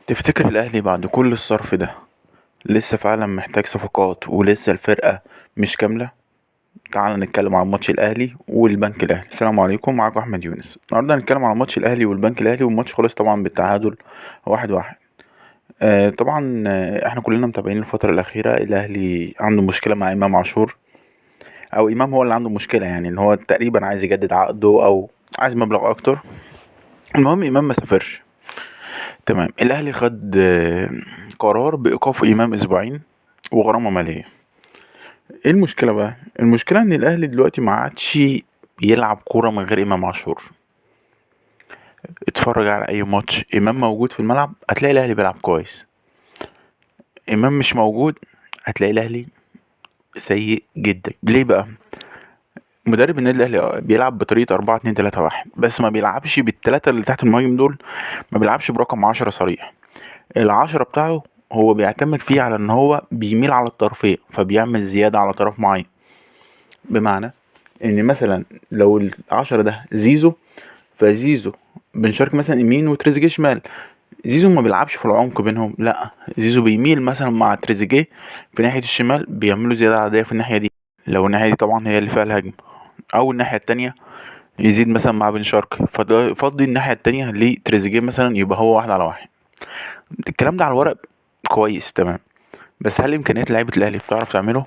تفتكر الأهلي بعد كل الصرف ده لسه فعلا محتاج صفقات ولسه الفرقة مش كاملة؟ تعال نتكلم عن ماتش الأهلي والبنك الأهلي. السلام عليكم، معاكم أحمد يونس. النهاردة هنتكلم عن ماتش الأهلي والبنك الأهلي، والماتش خلص طبعا بالتعادل 1-1. طبعا احنا كلنا متابعين الفترة الأخيرة. الأهلي عنده مشكلة مع إمام عاشور، أو إمام هو اللي عنده مشكلة، يعني إن هو تقريبا عايز يجدد عقده أو عايز مبلغ أكتر. المهم إمام ما سافرش. تمام، الأهلي خد قرار بإيقاف إمام أسبوعين وغرامة مالية. ايه المشكلة بقى؟ المشكلة ان الاهلي دلوقتي ما عادش يلعب كورة من غير امام عاشور. اتفرج على اي ماتش امام موجود في الملعب هتلاقي الاهلي بيلعب كويس. امام مش موجود هتلاقي الاهلي سيء جدا. ليه بقى؟ مدرب النادي الاهلي بيلعب بطريقة 4-2-3-1، بس ما بيلعبش بالتلاتة اللي تحت المهاجم دول. ما بيلعبش برقم 10 صريح. العشرة بتاعه هو بيعتمد فيه على ان هو بيميل على الطرفية، فبيعمل زيادة على طرف معين. بمعنى ان مثلا لو العشرة ده زيزو، فزيزو بنشارك مثلا يمين وتريزيجيه شمال. زيزو ما بيلعبش في العمق بينهم، لا، زيزو بيميل مثلا مع تريزيجيه في ناحية الشمال، بيعملوا زيادة عادية في الناحية دي لو الناحية دي طبعا هي اللي فيها الهجمة، او الناحية التانية يزيد مثلا مع بن شرقي فضي الناحية التانية لتريزيجيه مثلا، يبقى هو 1-1. الكلام ده على الورق كويس تمام، بس هل امكانيات لعيبة الاهلي بتعرف تعمله؟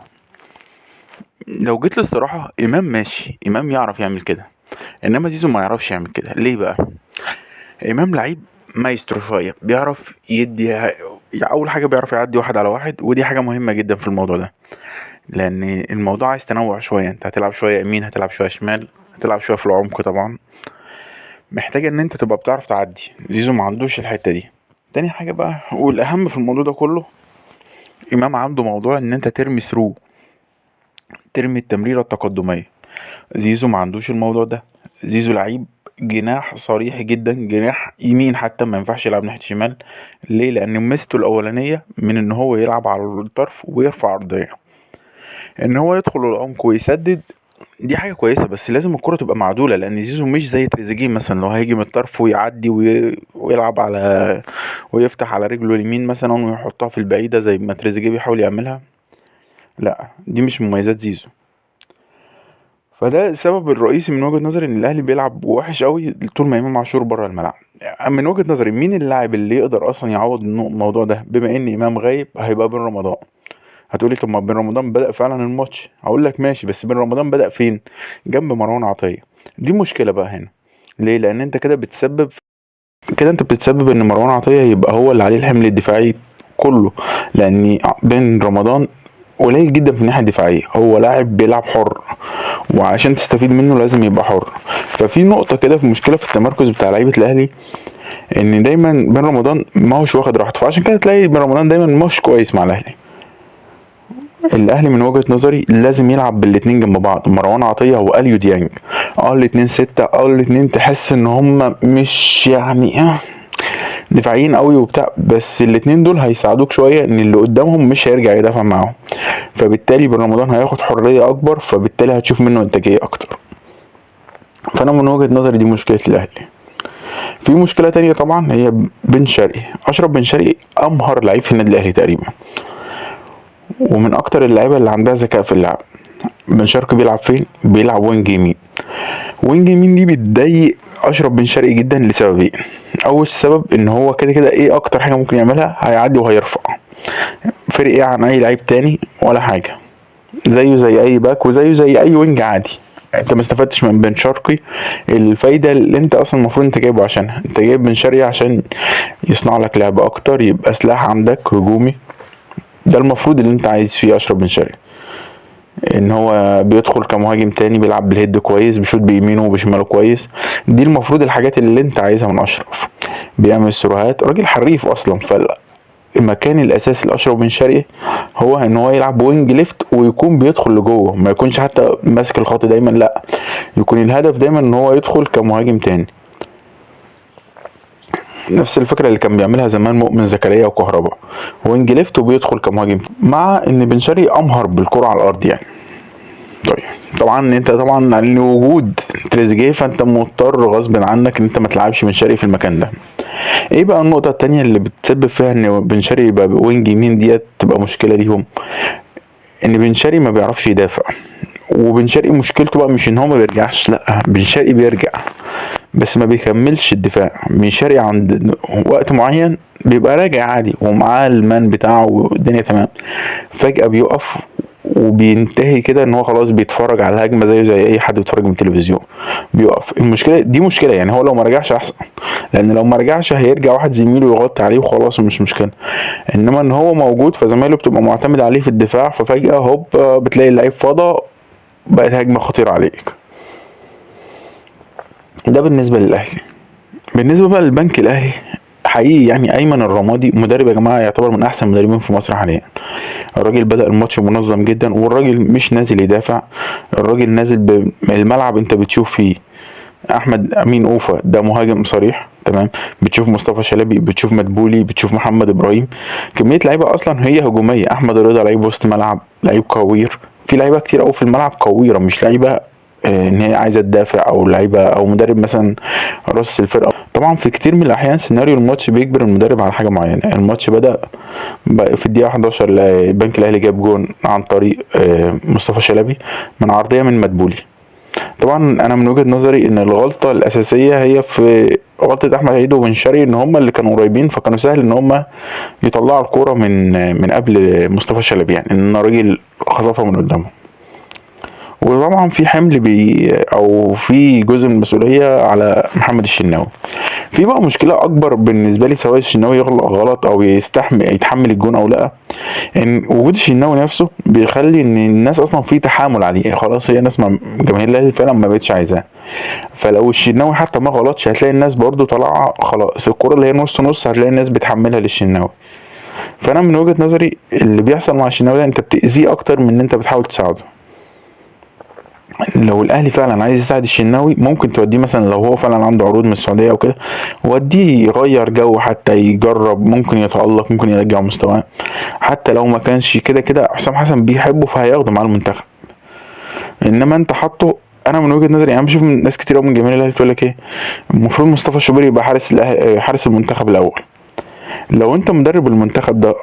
لو جيت للصراحة امام ماشي، امام يعرف يعمل كده، انما زيزو ما يعرفش يعمل كده. ليه بقى؟ امام لعيب مايسترو شويه، بيعرف يدي، يعني اول حاجه بيعرف يعدي 1-1، ودي حاجه مهمه جدا في الموضوع ده، لان الموضوع عايز تنوع شويه. انت هتلعب شويه يمين، هتلعب شويه شمال، هتلعب شويه في العمق. طبعا محتاج ان انت تبقى بتعرف تعدي. زيزو ما عندوش الحته دي. تاني حاجه بقى والاهم في الموضوع ده كله، امام عنده موضوع ان انت ترمي ثرو، ترمي التمريره التقدميه. زيزو ما عندوش الموضوع ده. زيزو لعيب جناح صريح جدا، جناح يمين حتى، ما ينفعش يلعب ناحية شمال. ليه؟ لان ميزته الاولانية من ان هو يلعب على الطرف ويرفع عرضية، ان هو يدخل العمق ويسدد. دي حاجة كويسة، بس لازم الكرة تبقى معدولة، لان زيزو مش زي تريزيجيه مثلا لو هيجي من الطرف ويعدي ويلعب على ويفتح على رجله اليمين مثلا ويحطها في البعيدة زي ما تريزيجيه بيحاول يعملها. لا، دي مش مميزات زيزو. فده السبب الرئيسي من وجهة نظري ان الاهلي بيلعب وحش قوي طول ما امام عاشور بره الملعب. من وجهة نظري مين اللاعب اللي يقدر اصلا يعوض الموضوع ده؟ بما ان امام غايب هيبقى بن رمضان. هتقولي طب ما بن رمضان بدأ فعلا الماتش، هقول لك ماشي، بس بن رمضان بدأ فين؟ جنب مروان عطية. دي مشكلة بقى هنا. ليه؟ لان انت كده بتسبب، كده انت بتسبب ان مروان عطية يبقى هو اللي عليه الحمل الدفاعي كله، لان بن رمضان قليل جدا في الناحية الدفاعية، هو لاعب بيلعب حر، وعشان تستفيد منه لازم يبقى حر. ففي نقطة كده، في مشكلة في التمركز بتاع لعيبة الأهلي، إن دايما بن رمضان ما هوش واخد راحته، فعشان كده تلاقي بن رمضان دايما مش كويس مع الأهلي. الأهلي من وجهة نظري لازم يلعب بالاتنين جنب بعض، مروان عطية وأليو ديانج. الاتنين ستة، الاتنين تحس إن هما مش يعني دفاعيين قوي وبتاع، بس الاتنين دول هيساعدوك شوية ان اللي قدامهم مش هيرجع يدافع معاهم، فبالتالي بن رمضان هياخد حرية اكبر، فبالتالي هتشوف منه انتاجية اكتر. فانا من وجهة نظري دي مشكلة الاهلي. في مشكلة تانية طبعا هي بن شرقي. اشرف بن شرقي امهر لعيب في النادي الاهلي تقريبا، ومن اكتر اللعيبة اللي عندها ذكاء في اللعب. بن شرقي بيلعب فين؟ بيلعب وينج يمين. وينج يمين دي بتضايق اشرف بن شرقي جدا لسببين. اول سبب ان هو كده كده ايه اكتر حاجة ممكن يعملها؟ هيعدي وهيرفع. فرق ايه عن اي لعيب تاني؟ ولا حاجه. زيه زي اي باك وزيه زي اي وينج عادي. انت ما استفدتش من بن شرقي الفايده اللي انت اصلا المفروض انت جايبه عشانها. انت جايب بن شرقي عشان يصنع لك لعب اكتر، يبقى سلاح عندك هجومي. ده المفروض اللي انت عايز فيه اشرف بن شرقي، ان هو بيدخل كمهاجم تاني، بيلعب بالهيد كويس، بيشوط بيمينه وبشماله كويس. دي المفروض الحاجات اللي انت عايزها من اشرف. بيعمل سيروهات، راجل حريف اصلا. المكان الاساسي لاشرف بن شرقي هو ان هو يلعب وينج ليفت، ويكون بيدخل لجوه، ما يكونش حتى ماسك الخط دايما، لا، يكون الهدف دايما ان هو يدخل كمهاجم تاني. نفس الفكره اللي كان بيعملها زمان مؤمن زكريا وكهربا، وينج ليفت وبيدخل كمهاجم، مع ان بن شرقي امهر بالكره على الارض يعني. طيب طبعا انت طبعا لوجود تريزيجيه فانت مضطر غصب عنك ان انت ما تلعبش بن شرقي في المكان ده. ايه بقى النقطة التانية اللي بتسبب فيها ان بن شرقي يبقى وينج يمين ديت تبقى مشكلة ليهم؟ ان بن شرقي ما بيعرفش يدافع. وبن شرقي مشكلته بقى مش ان هو ما بيرجعش، لا بن شرقي بيرجع بس ما بيكملش الدفاع. بن شرقي عند وقت معين بيبقى راجع عادي ومعاه المان بتاعه والدنيا تمام، فجأة بيقف وبينتهي كده ان هو خلاص بيتفرج على الهجمه زي اي حد بيتفرج من التلفزيون، بيقف. المشكله دي مشكله يعني، هو لو ما رجعش احسن، لان لو ما رجعش هيرجع واحد زميله يغطي عليه وخلاص مش مشكله. انما ان هو موجود فزمايله بتبقى معتمد عليه في الدفاع، ففجاه هوب بتلاقي اللعيب فاضى، بقت هجمه خطيره عليك. ده بالنسبه للاهلي. بالنسبه بقى للبنك الاهلي، حقيقي يعني ايمن الرمادي مدرب يا جماعه يعتبر من احسن المدربين في مصر حاليا. الراجل بدأ الماتش منظم جدا، والراجل مش نازل يدافع، الراجل نازل بالملعب. انت بتشوف فيه احمد امين اوفا ده مهاجم صريح تمام، بتشوف مصطفى شلبي، بتشوف مدبولي، بتشوف محمد ابراهيم، كميه لعيبه اصلا هي هجوميه. احمد رضا لعيب وسط ملعب، لعيب كوير، في لعيبه كتير قوي في الملعب كويره، مش لعيبه ان هي عايزه تدافع، او لعيبه او مدرب مثلا رص الفرقه. طبعا في كتير من الاحيان سيناريو الماتش بيجبر المدرب على حاجه معينه. الماتش بدأ في الدقيقه 11 البنك الاهلي جاب جون عن طريق مصطفى شلبي من عرضيه من مدبولي. طبعا انا من وجهة نظري ان الغلطة الاساسية هي في غلطة احمد عيد وبن شرقي، ان هما اللي كانوا قريبين فكانوا سهل ان هما يطلعوا الكورة من قبل مصطفى شلبي، يعني ان الراجل خطفها من قدامه. وطبعا في حمل او في جزء من المسؤوليه على محمد الشناوي. في بقى مشكله اكبر بالنسبه لي، سواء الشناوي يغلط غلط او يتحمل الجون او لا، ان وجود الشناوي نفسه بيخلي ان الناس اصلا في تحامل عليه. خلاص هي ناس جماهير الاهلي فعلا ما بقتش عايزاه. فلو الشناوي حتى ما غلطش هتلاقي الناس برضو طالعه خلاص الكره اللي هي نص نص هتلاقي الناس بتحملها للشناوي. فانا من وجهه نظري اللي بيحصل مع الشناوي ده انت بتاذيه اكتر من ان انت بتحاول تساعده. لو الاهلي فعلا عايز يساعد الشناوي ممكن توديه مثلا، لو هو فعلا عنده عروض من السعوديه او كده وديه يغير جو، حتى يجرب، ممكن يتالق، ممكن يرجع مستواه. حتى لو ما كانش كده كده حسام حسن بيحبه فهياخده مع المنتخب. انما انت حاطه، انا من وجهه نظري انا بشوف ناس كتير قوي من جماهير الاهلي تقول لك ايه، المفروض مصطفى شوبير يبقى حارس المنتخب الاول. لو انت مدرب المنتخب ده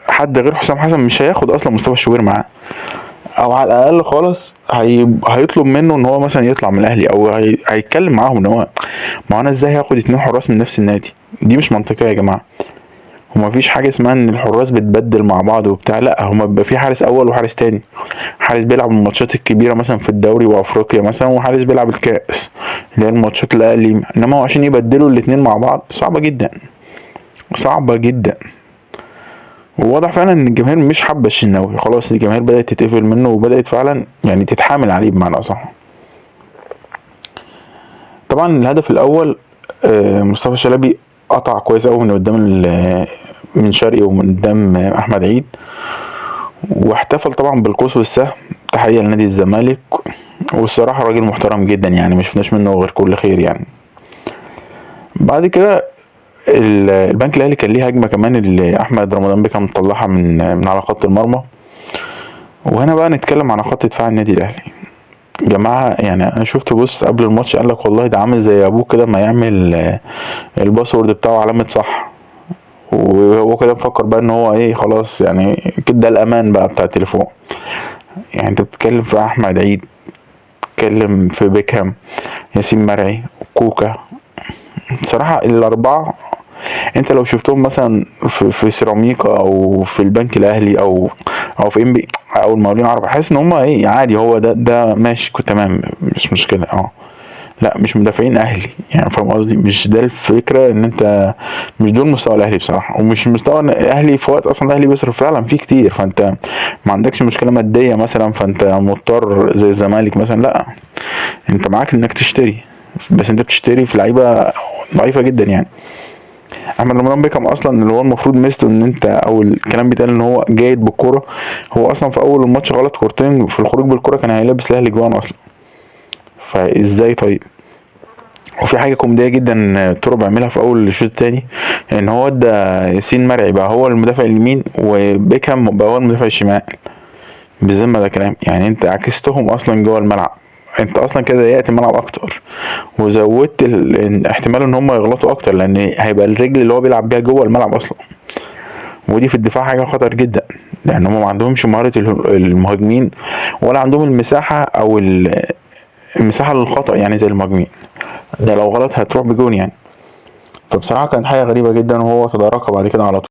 حد غير حسام حسن مش هياخد اصلا مصطفى شوبير معاه، او على الاقل خالص هيطلب منه ان هو مثلا يطلع من الاهلي، او هيتكلم معاهم ان هو، ما انا ازاي هاخد 2 حراس من نفس النادي؟ دي مش منطقيه يا جماعه. وما فيش حاجه اسمها ان الحراس بتبدل مع بعض وبتاع، لا هما بيبقى في حارس اول وحارس تاني. حارس بيلعب الماتشات الكبيره مثلا في الدوري وافريقيا مثلا، وحارس بيلعب الكاس اللي هي الماتشات الاقل. انما هو عشان يبدلوا الاتنين مع بعض صعبه جدا، صعبه جدا. وواضح فعلا ان الجماهير مش حابه الشناوي، خلاص الجماهير بدات تتقفل منه وبدات فعلا يعني تتحامل عليه بمعنى اصح. طبعا الهدف الاول مصطفى شلبي قطع كويس قوي من قدام من شرقي ومن قدام احمد عيد، واحتفل طبعا بالقوس والسهم، تحيه لنادي الزمالك. والصراحه راجل محترم جدا يعني، ما شفناش منه غير كل خير يعني. بعد كده البنك الاهلي كان ليه هجمه كمان اللي احمد رمضان بيكام مطلعها من على خط المرمى. وهنا بقى نتكلم عن خط دفاع النادي الاهلي. جماعة يعني انا شفت بوست قبل الماتش قال لك والله ده عامل زي ابوه كده ما يعمل الباسورد بتاعه علامة صح، وهو كده مفكر بقى ان هو ايه خلاص يعني كده ده الامان بقى بتاع التليفون. يعني انت بتتكلم في احمد عيد، بتتكلم في بيكهام، ياسين مرعي، كوكا. بصراحة الاربعة انت لو شفتهم مثلا في سيراميكا او في البنك الاهلي او في انبي او المقاولين العرب، حاسس ان هم ايه عادي، هو ده ماشي كنت تمام مش مشكله. لا مش مدافعين اهلي يعني، فاهم قصدي؟ مش ده الفكره، ان انت مش دول مستوى الاهلي بصراحه، ومش مستوى الاهلي في وقت اصلا الاهلي بيصرف فعلا فيه كتير، فانت ما عندكش مشكله ماديه مثلا فانت مضطر زي الزمالك مثلا، لا انت معاك انك تشتري، بس انت بتشتري في لعيبه ضعيفه جدا يعني. احمد رمضان بيكهام اصلا اللي هو المفروض ميزته ان انت، او الكلام بيتقال ان هو جيد بالكوره، هو اصلا في اول الماتش غلط كورتين في الخروج بالكوره كان هيلبس الاهلي جوان اصلا، فازاي طيب؟ وفي حاجه كوميديه جدا تورو بيعملها في اول الشوط الثاني، ان هو ادى ياسين مرعي بقى هو المدافع اليمين وبيكهام بقى هو المدافع الشمال. بالذمه ده كلام يعني، انت عكستهم اصلا جوه الملعب. انت اصلا كده ضيقت الملعب اكتر، وزودت احتمال ان هم يغلطوا اكتر، لان هيبقى الرجل اللي هو بيلعب بيها جوه الملعب اصلا. ودي في الدفاع حاجه خطر جدا، لان هم ما عندهمش مهاره المهاجمين، ولا عندهم المساحه او المساحه للخطا يعني زي المهاجمين. ده لو غلط هتروح بجون يعني. فبصراحه كانت حاجه غريبه جدا، وهو تداركها بعد كده على طول.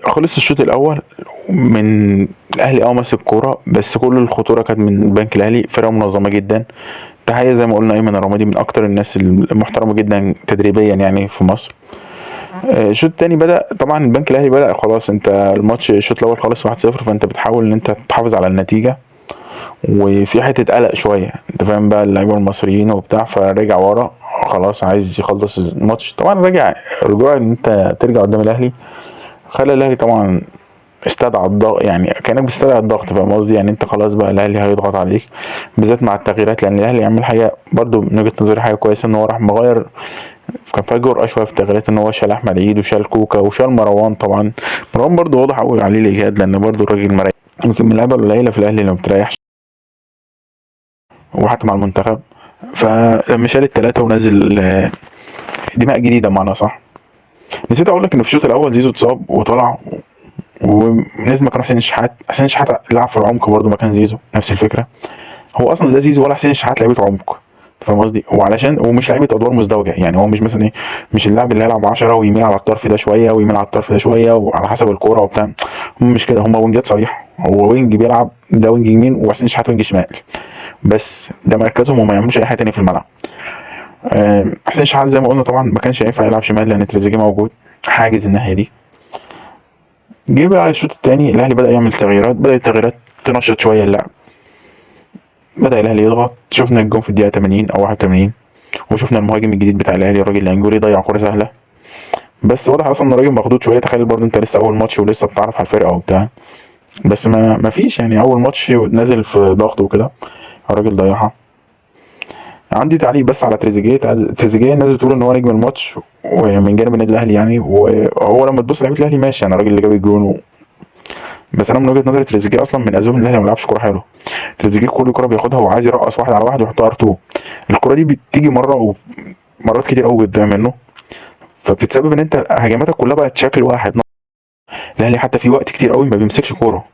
خلص الشوط الاول من الاهلي ماسك كوره، بس كل الخطوره كانت من البنك الاهلي. فرقه منظمه جدا، تحيه زي ما قلنا ايمن الرمادي من اكتر الناس المحترمه جدا تدريبيا يعني في مصر. الشوط التاني بدا طبعا البنك الاهلي بدا خلاص، انت الماتش الشوط الاول خلص 1-0، فانت بتحاول ان انت تحافظ على النتيجه، وفي حته قلق شويه، انت فاهم بقى اللعيبه المصريين وبتاع، فرجع ورا خلاص عايز يخلص الماتش. طبعا رجوع ان انت ترجع قدام الاهلي خلى الاهلي طبعا استدعى الضغط، يعني كانك بتستدعي الضغط، فاهم قصدي؟ يعني انت خلاص بقى الاهلي هيضغط عليك، بالذات مع التغييرات، لان الاهلي يعمل حاجه برضو من وجهه نظري حاجه كويسه، ان هو راح مغير. كان فيها جرأة شويه في التغييرات، ان هو شال احمد عيد وشال كوكا وشال مروان. طبعا مروان برضو واضح قوي عليه الاجهاد، لان برضو الراجل مريح، يمكن من اللعيبه القليله في الاهلي اللي ما بتريحش، وحتى مع المنتخب. فلما شال الثلاثه ونزل دماء جديده بمعنى صح. نسيت اقول لك ان في الشوط الاول زيزو اتصاب وطلع، ونزل مكانه حسين الشحات. حسين الشحات لعب في العمق برضه مكان زيزو، نفس الفكره. هو اصلا لا زيزو ولا حسين الشحات لعيبه عمق، فاهم قصدي؟ وعلشان ومش لعيبه ادوار مزدوجه، يعني هو مش مثلا ايه، مش اللاعب اللي هيلعب 10 ويميل على الطرف ده شويه ويميل على الطرف ده شويه وعلى حسب الكوره وبتاع. هم مش كده، هم وينجات صريح. هو وينج بيلعب، ده وينج يمين وحسين الشحات وينج شمال، بس ده مركزهم وما يعملوش اي حاجه تانيه في الملعب. حسين الشحات زي ما قلنا طبعا ما كانش ينفع يلعب شمال، لان تريزيجيه موجود حاجز الناحيه دي. جه بقى الشوط الثاني الاهلي بدا يعمل تغييرات، بدا التغييرات تنشط شويه اللعب، بدا الاهلي يضغط. شفنا الجون في الدقيقه 80 او 81، وشفنا المهاجم الجديد بتاع الاهلي الراجل الانجوري ضيع كوره سهله، بس واضح اصلا ان الراجل مخضوض شويه. تخيل برضه انت لسه اول ماتش ولسه بتعرف على الفرقه وبتاع، بس ما فيش يعني اول ماتش نازل في ضغط وكده، الراجل ضيعها. عندي تعليق بس على تريزيجيه. تريزيجيه الناس بتقول ان هو نجم الماتش ومن جانب النادي الاهلي يعني، وهو لما تبص لعيبه الاهلي ماشي يعني، الراجل اللي جاب الجون بس انا من وجهه نظري تريزيجيه اصلا من اسباب ان الاهلي ما بيلعبش كوره حلو. تريزيجيه كل كوره بياخدها وعايز يرقص واحد على واحد ويحطها ار2. الكوره دي بتيجي مره ومرات كتير قوي قدام منه، فبتتسبب ان انت هجماتك كلها بقت شكل واحد. الاهلي حتى في وقت كتير قوي ما بيمسكش كوره،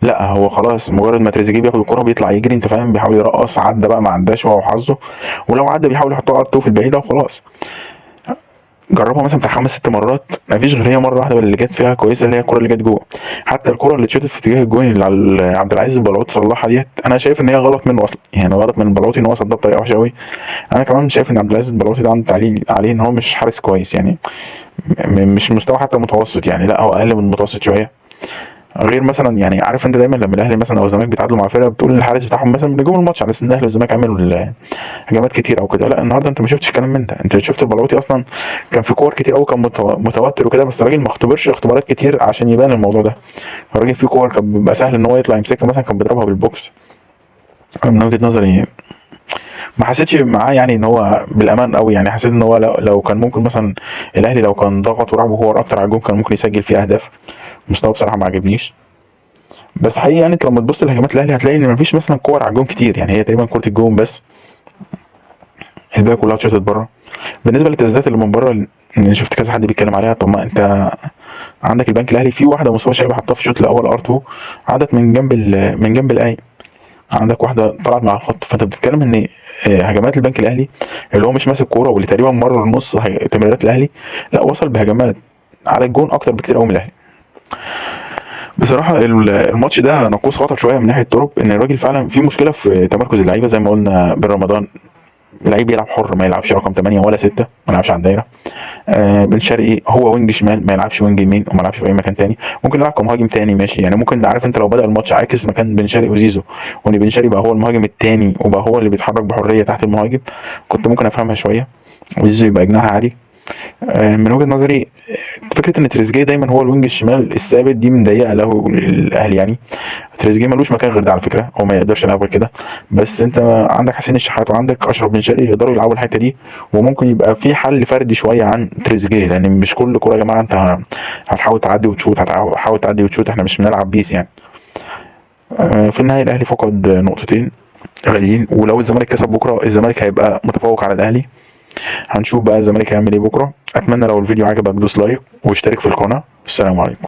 لا هو خلاص مجرد ما تريزيجيه بياخد الكوره بيطلع يجري، انت فاهم، بيحاول يرقص، عدى بقى ما عداش هو وحظه، ولو عدى بيحاول يحطها ار2 في البعيده وخلاص. جربها مثلا بتاع 5 6 مرات، ما فيش غير هي مره واحده اللي جت فيها كويسه، اللي هي الكره اللي جت جوه. حتى الكره اللي اتشاطت في اتجاه الجون اللي على عبد العزيز البلعوطي طلعها ديت، انا شايف ان هي غلط منه اصلا، يعني غلط من البلعوطي ان هو صدها بطريقه وحشه قوي. انا كمان شايف ان عبد العزيز البلعوطي ده عندي تعليل عليه ان هو مش حارس كويس يعني، مش مستوى حتى متوسط يعني، لا هو اقل من المتوسط شويه. غير مثلا يعني عارف انت دايما لما الاهلي مثلا او الزمالك بيتعادلوا مع فرقه بتقول الحارس بتاعهم مثلا من نجوم الماتش على اساس ان الاهلي والزمالك عملوا هجمات كتير او كده. لا النهارده انت ما شفتش كلام من ده، انت شفت البلوطي اصلا كان في كور كتير قوي، كان متوتر وكده، بس الراجل ما اختبرش اختبارات كتير عشان يبان الموضوع ده. الراجل في كور كان بيبقى سهل ان هو يطلع يمسكها، مثلا كان بيضربها بالبوكس. من وجهه نظري ما حسيتش معاه يعني ان هو بالامان قوي يعني، حسيت ان هو لو كان ممكن مثلا الاهلي لو كان ضغط ولعب كور اكتر على الجون كان ممكن يسجل فيه اهداف. مستواه بصراحه ما عجبنيش. بس حقيقي يعني انت لما تبص لهجمات الاهلي هتلاقي ان مفيش مثلا كور على الجون كتير، يعني هي تقريبا كره الجون بس، الباقي كلها اتشاطت بره. بالنسبه للتسديدات اللي من بره اللي شفت كذا حد بيتكلم عليها، طب ما انت عندك البنك الاهلي في واحده مصطفى شلبي حطها في الشوط الاول ار2، عدت من جنب الاي، عندك واحده طلعت مع الخط. فانت بتتكلم ان هجمات البنك الاهلي اللي هو مش ماسك كوره، واللي تقريبا مر نص تمريرات الاهلي، لا وصل بهجمات على الجون اكتر بكتير قوي من الاهلي. بصراحه الماتش ده ناقوس خطر شويه من ناحيه طرق، ان الراجل فعلا في مشكله في تمركز اللعيبه زي ما قلنا بن رمضان. لعيب يلعب حر، ما يلعبش رقم 8 ولا 6، ما يلعبش على الدايره. بن شرقي هو وينج شمال، ما يلعبش وينج يمين وما يلعبش في اي مكان تاني، ممكن يلعب كمهاجم تاني ماشي يعني. ممكن عارف انت لو بدا الماتش عاكس مكان بن شرقي وزيزو، وان بن شرقي بقى هو المهاجم التاني وبقى هو اللي بيتحرك بحريه تحت المهاجم، كنت ممكن افهمها شويه، وزيزو يبقى جناح عادي. من وجهة نظري فكرة ان تريزيجيه دايما هو الوينج الشمال الثابت دي مضايقة له الاهلي يعني. تريزيجيه ملوش مكان غير ده على فكرة، هو ما يقدرش يلعب غير كده. بس انت عندك حسين الشحات وعندك اشرف بن شرقي يقدروا يلعبوا الحتة دي، وممكن يبقى في حل فردي شوية عن تريزيجيه، لان مش كل كورة يا جماعة انت هتحاول تعدي وتشوت، هتحاول تعدي وتشوت، احنا مش بنلعب بيس يعني. في النهاية الاهلي فقد نقطتين غاليين، ولو الزمالك كسب بكرة الزمالك هيبقى متفوق على الاهلي. هنشوف بقى الزمالك هيعمل ايه بكره. اتمنى لو الفيديو عجبك دوس لايك واشترك في القناه. السلام عليكم.